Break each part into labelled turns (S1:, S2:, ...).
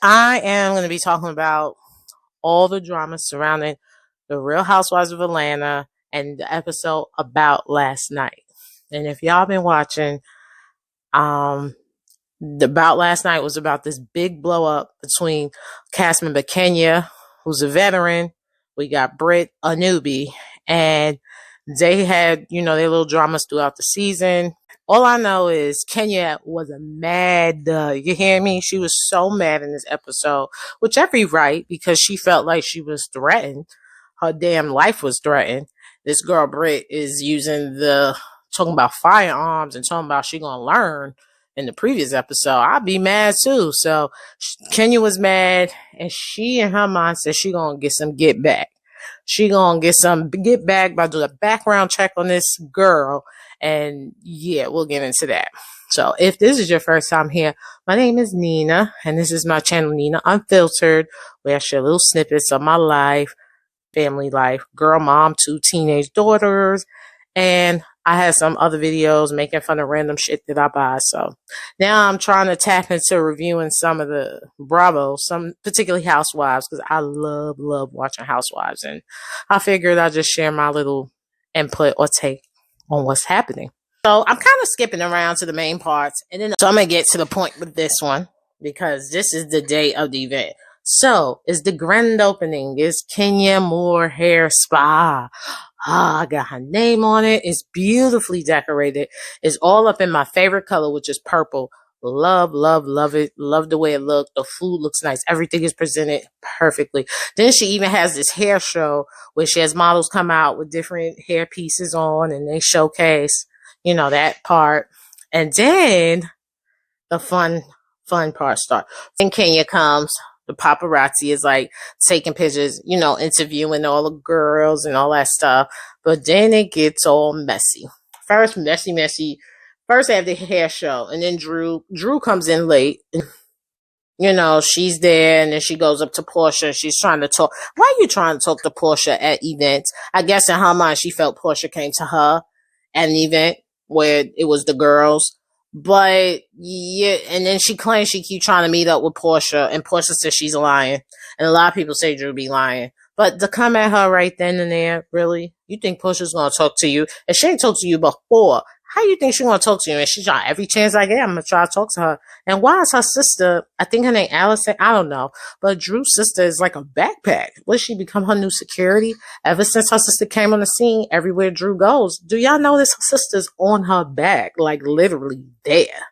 S1: I am going to be talking about all the drama surrounding the Real Housewives of Atlanta and the episode about last night. And if y'all been watching, the about last night was about this big blow up between cast member Kenya, who's a veteran. We got Brit, a newbie, and they had, their little dramas throughout the season. All I know is Kenya was mad. You hear me? She was so mad in this episode, which every right, because she felt like she was threatened. Her damn life was threatened. This girl Brit is talking about firearms and talking about she gonna learn in the previous episode. I'd be mad too. So Kenya was mad, and she in her mind said she gonna get some get back. She gonna get some get back by doing a background check on this girl. And yeah, we'll get into that. So if this is your first time here, my name is Nina, and this is my channel, Nina Unfiltered, where I share little snippets of my life, family life, girl, mom, 2 teenage daughters, and I have some other videos making fun of random shit that I buy. So now I'm trying to tap into reviewing some of the some particularly Housewives, because I love watching Housewives, and I figured I'd just share my little input or take on what's happening. So I'm kind of skipping around to the main parts, and then so I'm gonna get to the point with this one, because this is the day of the event. So it's the grand opening. It's Kenya Moore Hair Spa. I got her name on it. It's beautifully decorated. It's all up in my favorite color, which is purple. Love it. Love the way it looked. The food looks nice. Everything is presented perfectly. Then she even has this hair show where she has models come out with different hair pieces on, and they showcase, that part. And then the fun part starts. Then Kenya comes. The paparazzi is like taking pictures, interviewing all the girls and all that stuff. But then it gets all messy. First, messy. First, they have the hair show, and then Drew comes in late. She's there, and then she goes up to Portia. She's trying to talk. Why are you trying to talk to Portia at events? I guess in her mind, she felt Portia came to her at an event where it was the girls. But yeah, and then she claims she keep trying to meet up with Portia, and Portia says she's lying. And a lot of people say Drew be lying. But to come at her right then and there, really? You think Portia's gonna talk to you? And she ain't talked to you before. How you think she's gonna talk to you? And she's trying every chance I get, I'm gonna try to talk to her. And why is her sister, I think her name Allison, I don't know, but Drew's sister is like a backpack. Will she become her new security? Ever since her sister came on the scene, everywhere Drew goes, do y'all notice her sister's on her back, like literally there?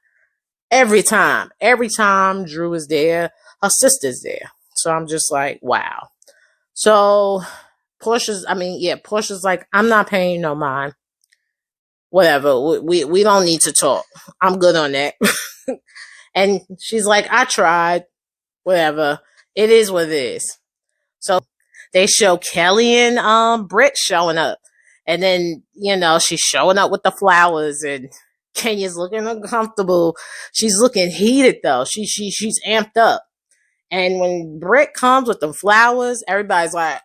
S1: Every time Drew is there, her sister's there. So I'm just like, wow. So Portia's like, I'm not paying you no mind. Whatever, we don't need to talk. I'm good on that. And she's like, I tried. Whatever. It is what it is. So they show Kelly and Brit showing up. And then, she's showing up with the flowers, and Kenya's looking uncomfortable. She's looking heated though. She's amped up. And when Brit comes with the flowers, everybody's like,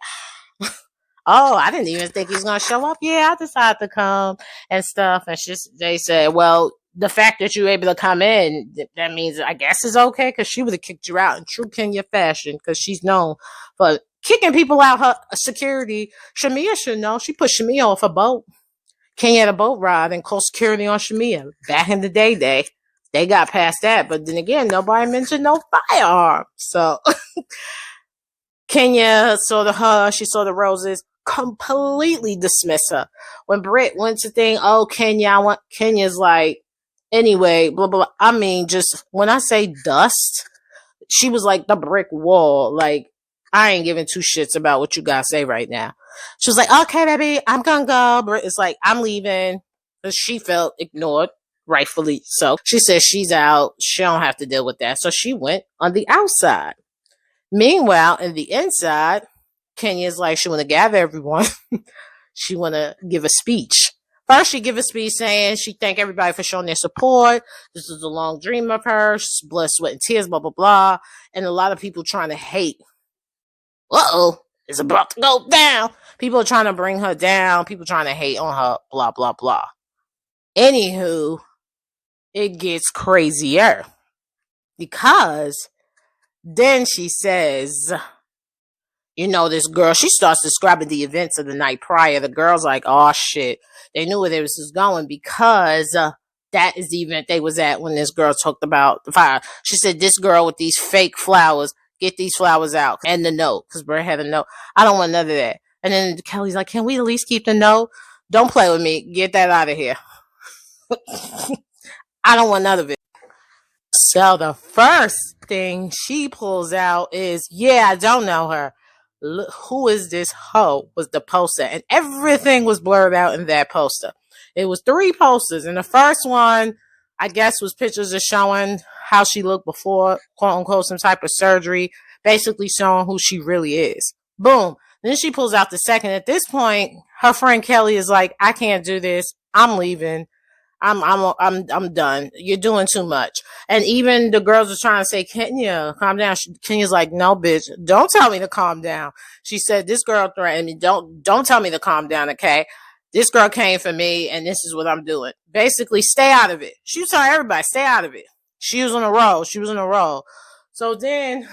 S1: oh, I didn't even think he's going to show up. Yeah, I decided to come and stuff. And they said, well, the fact that you were able to come in, that means I guess it's okay, because she would have kicked you out in true Kenya fashion, because she's known for kicking people out. Her security, Shamia should know. She put Shamia off a boat. Kenya had a boat ride and called security on Shamia. Back in the day, they got past that. But then again, nobody mentioned no firearm. So Kenya saw she saw the roses, completely dismiss her. When Brit went to think, oh, Kenya's like, anyway, blah, blah, blah. I mean, just when I say dust, she was like the brick wall. Like, I ain't giving 2 shits about what you guys say right now. She was like, okay, baby, I'm gonna go. Brit is like, I'm leaving. Because she felt ignored, rightfully so. She said she's out. She don't have to deal with that. So she went on the outside. Meanwhile, in the inside, Kenya's like, she want to gather everyone. She want to give a speech. First, she give a speech saying she thank everybody for showing their support. This is a long dream of hers. Blood, sweat, and tears, blah, blah, blah. And a lot of people trying to hate. Uh-oh, it's about to go down. People are trying to bring her down. People trying to hate on her, blah, blah, blah. Anywho, it gets crazier. Because Then she says, you know, this girl, she starts describing the events of the night prior. The girl's like, oh shit. They knew where this was going because that is the event they was at when this girl talked about the fire. She said, this girl with these fake flowers, get these flowers out. And the note, because Brit had a note. I don't want none of that. And then Kelly's like, can we at least keep the note? Don't play with me. Get that out of here. I don't want none of it. So the first thing she pulls out is, yeah, I don't know her. Who is this hoe? Was the poster, and everything was blurred out in that poster. It was 3 posters, and the first one, I guess, was pictures of showing how she looked before, quote unquote, some type of surgery, basically showing who she really is. Boom. Then she pulls out the second. At this point, her friend Kelly is like, I can't do this. I'm leaving. I'm done. You're doing too much. And even the girls are trying to say, Kenya, calm down. Kenya's like, no, bitch, don't tell me to calm down. She said, this girl threatened me. Don't tell me to calm down. Okay. This girl came for me and this is what I'm doing. Basically, stay out of it. She was telling everybody, stay out of it. She was on a roll. So then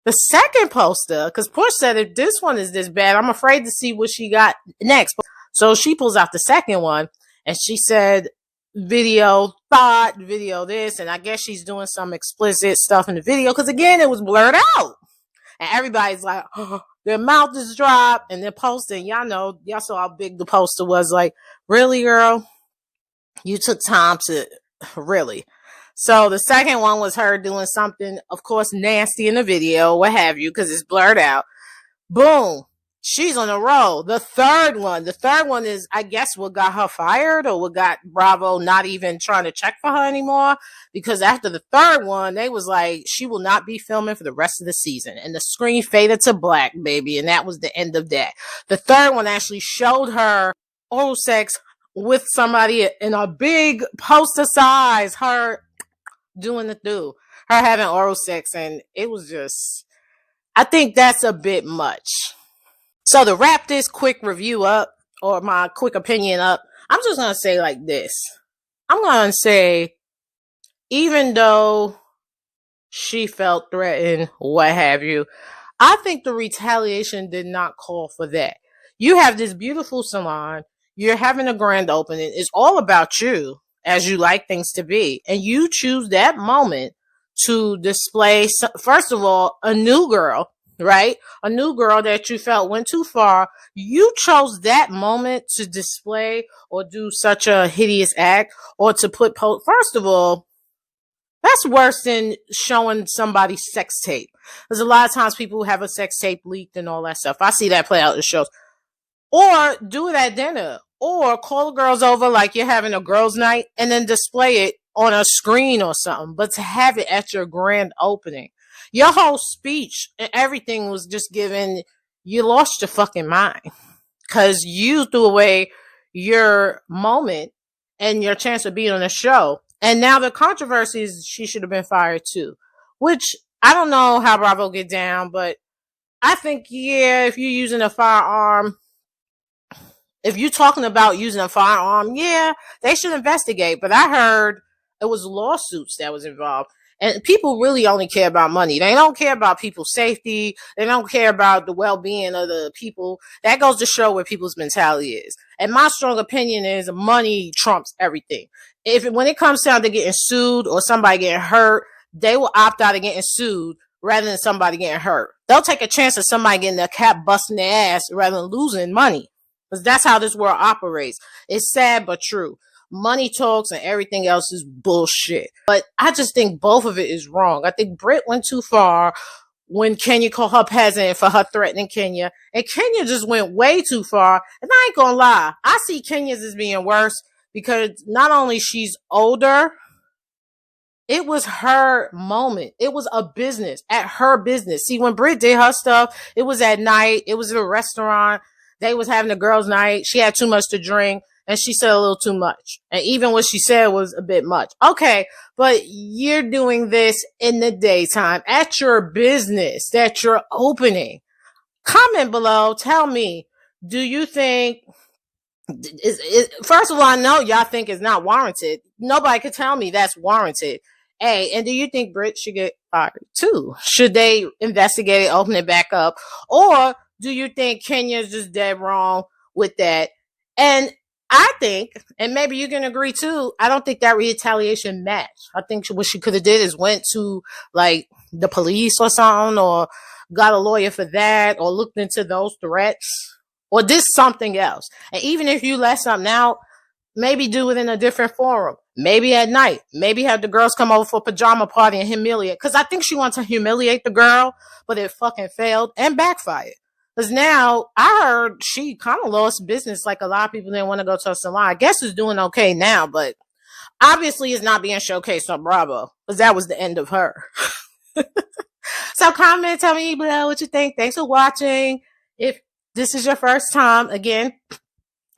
S1: the second poster, because Push said, if this one is this bad, I'm afraid to see what she got next. So she pulls out the second one. And she said, video this. And I guess she's doing some explicit stuff in the video. Because again, it was blurred out. And everybody's like, oh, their mouth is dropped. And they're posting. Y'all saw how big the poster was. Like, really, girl? You took time to, really? So the second one was her doing something, of course, nasty in the video, what have you, because it's blurred out. Boom. She's on a roll. The third one is, I guess, what got her fired or what got Bravo not even trying to check for her anymore. Because after the third one, they was like, she will not be filming for the rest of the season. And the screen faded to black, baby. And that was the end of that. The third one actually showed her oral sex with somebody in a big poster size, her doing the do, her having oral sex. And it was just, I think that's a bit much. So to wrap this quick review up, or my quick opinion up, I'm just going to say like this. I'm going to say, even though she felt threatened, what have you, I think the retaliation did not call for that. You have this beautiful salon. You're having a grand opening. It's all about you, as you like things to be. And you choose that moment to display, first of all, a new girl. Right? A new girl that you felt went too far. You chose that moment to display or do such a hideous act or to put first of all, that's worse than showing somebody's sex tape. There's a lot of times people who have a sex tape leaked and all that stuff. I see that play out in shows. Or do it at dinner. Or call the girls over like you're having a girls' night and then display it on a screen or something. But to have it at your grand opening. Your whole speech and everything was just given, you lost your fucking mind. Because you threw away your moment and your chance of being on the show. And now the controversy is she should have been fired too. Which, I don't know how Bravo get down, but I think, yeah, if you're using a firearm, if you're talking about using a firearm, yeah, they should investigate. But I heard it was lawsuits that was involved. And people really only care about money. They don't care about people's safety. They don't care about the well-being of the people. That goes to show where people's mentality is. And my strong opinion is money trumps everything. When it comes down to getting sued or somebody getting hurt, they will opt out of getting sued rather than somebody getting hurt. They'll take a chance of somebody getting their cap busting their ass rather than losing money. Because that's how this world operates. It's sad but true. Money talks and everything else is bullshit. But I just think both of it is wrong. I think Brit went too far when Kenya called her peasant for her threatening Kenya. And Kenya just went way too far. And I ain't gonna lie. I see Kenya's as being worse because not only she's older, it was her moment. It was a business at her business. See, when Brit did her stuff, it was at night. It was at a restaurant. They was having a girls' night. She had too much to drink. And she said a little too much. And even what she said was a bit much. Okay, but you're doing this in the daytime at your business that you're opening. Comment below. Tell me, do you think, first of all, I know y'all think it's not warranted. Nobody could tell me that's warranted. And do you think Brit should get fired too? Should they investigate it, open it back up? Or do you think Kenya's just dead wrong with that? And I think, and maybe you can agree too, I don't think that retaliation matched. I think what she could have did is went to like the police or something, or got a lawyer for that, or looked into those threats, or did something else. And even if you let something out, maybe do it in a different forum. Maybe at night. Maybe have the girls come over for a pajama party and humiliate. Because I think she wants to humiliate the girl, but it fucking failed and backfired. Because now I heard she kind of lost business. Like a lot of people didn't want to go to a salon. I guess it's doing okay now, but obviously it's not being showcased on Bravo. Because that was the end of her. So comment, tell me below what you think. Thanks for watching. If this is your first time, again,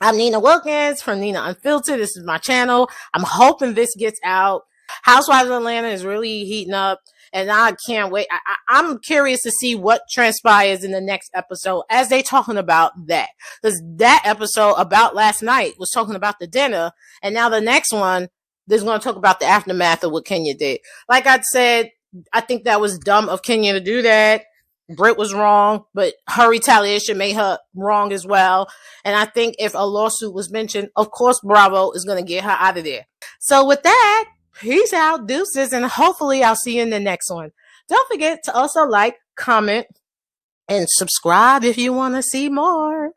S1: I'm Nina Wilkins from Nina Unfiltered. This is my channel. I'm hoping this gets out. Housewives of Atlanta is really heating up, and I can't wait. I'm curious to see what transpires in the next episode as they talking about that. Because that episode about last night was talking about the dinner, and now the next one is going to talk about the aftermath of what Kenya did. Like I said, I think that was dumb of Kenya to do that. Brit was wrong, but her retaliation made her wrong as well. And I think if a lawsuit was mentioned, of course Bravo is going to get her out of there. So with that, peace out, deuces, and hopefully I'll see you in the next one. Don't forget to also like, comment, and subscribe if you want to see more.